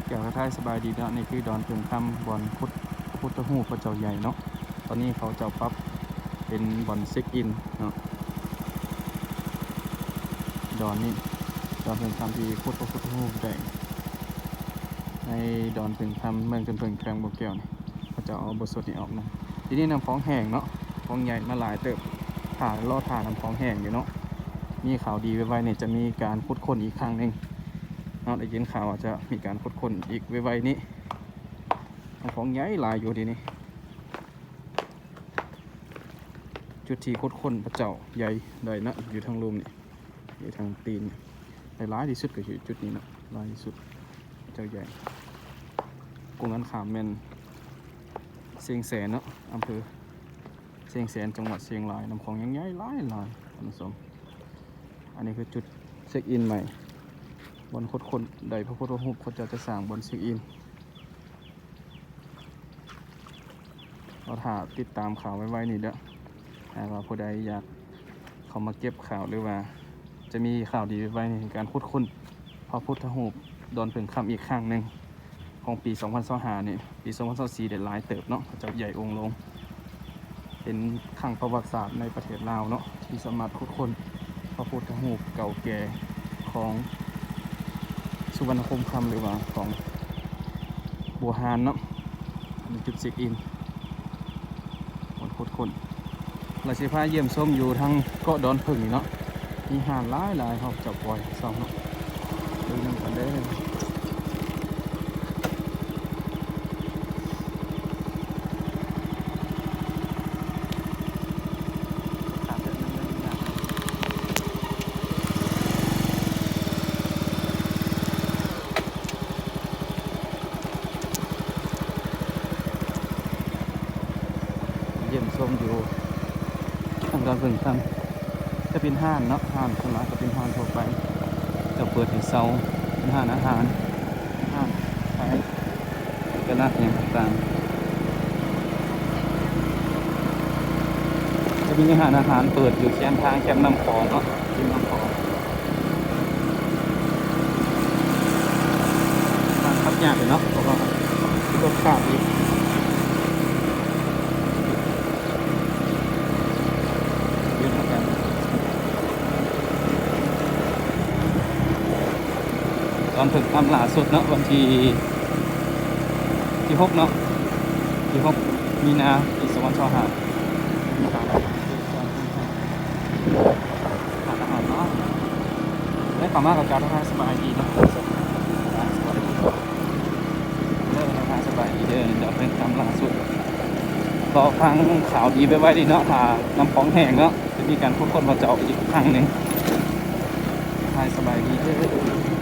แก้วท้ายสบายดีเนาะนี่คือดอนเพิ่งคำบอลพระพุทธรูปพระเจ้าใหญ่เนาะตอนนี้เขาจะปรับเป็นบอลเช็คอินเนาะดอนนี่ดอนเพิ่งคำที่พระพุทธรูปใหญ่ในดอนเพิ่งคำเมืองเพิ่งแขวงบ่อแก้วนี่เขาจะเอาบทสวดนี้ออกนะทีนี้น้ำฟองแห้งเนาะฟองใหญ่มาหลายเติบถ่ารอถ่าน้ำฟองแห้งอยู่เนาะมีข่าวดีไว้เนี่ยจะมีการขุดค้นอีกครั้งหนึ่งเนาะได้ยินข่าวว่าจะมีการขุดค้นอีกไว้นี้ของใหญ่หลายอยู่ดีนี่จุดที่ขุดค้นพระเจ้าใหญ่ใดนะอยู่ทางลุมนี่อยู่ทางตีนแต่หลายที่สุดก็คือจุดนี้นะหลายที่สุดพระเจ้าใหญ่กรุงนั้นขามแมนเชียงแสนเนาะอำเภอเชียงแสนจังหวัดเชียงรายน้ำของยังใหญ่หลายท่านผู้ชมอันนี้คือจุดเช็คอินใหม่บนขุดค้นใดพระพุทธรูปเขาจะสร้างบนเช็คอินเราถ่าติดตามข่าวไว้นี่เด้อหากว่าผู้ใดอยากเขามาเก็บข่าวหรือว่าจะมีข่าวดีไว้ในการขุดค้นพระพุทธรูปดอนเพิ่งคำอีกครั้งหนึ่งของปี 2025 นี่ปี 2024 เด็ดหลายเติบเนาะเจ้าใหญ่องค์ลงเป็นครั้งประวัติศาสตร์ในประเทศลาวเนาะที่สามารถขุดค้นพระพุทธรูปเก่าแก่ของสุวรรณคมคำหรือว่าของบัวฮานเนาะมีจุดเช็คอินคนเราสิพาเยี่ยมชมอยู่ทางเกาะดอนเพิ่งนี่เนาะมีห่านหลายเขาจับปล่อยสองเนาะดูนั่งกันได้เยี่ยมชมอยู่ทางดอนเพิ่งทำจะเป็นห้านเนาะห้านคนละจะเป็นห้านทั่วไปจะเปิดถึงเสาเป็นห้านอาหารห้านขายกระนักอย่างต่างๆจะมีห้านอาหารเปิดอยู่แคมทางแคมน้ำคลองเนาะริมน้ำคลองทางขับยากเลยเนาะเพราะว่ารถขาดอีกตอนถึงทำล่าสุดเนาะวันที่6เนาะที่6มีนาปี 2025มีการอาหารเนาะได้ความมากกับการทำงานสบายดีเนาะสบายดีเด้อเดี๋ยวเป็นทำล่าสุดรอฟังข่าวดีไว้ดีเนาะถ้าน้ำของแห้งเนาะจะมีการพูดคนมาเจาะอีกครั้งหนึ่งสบายดีเด้อ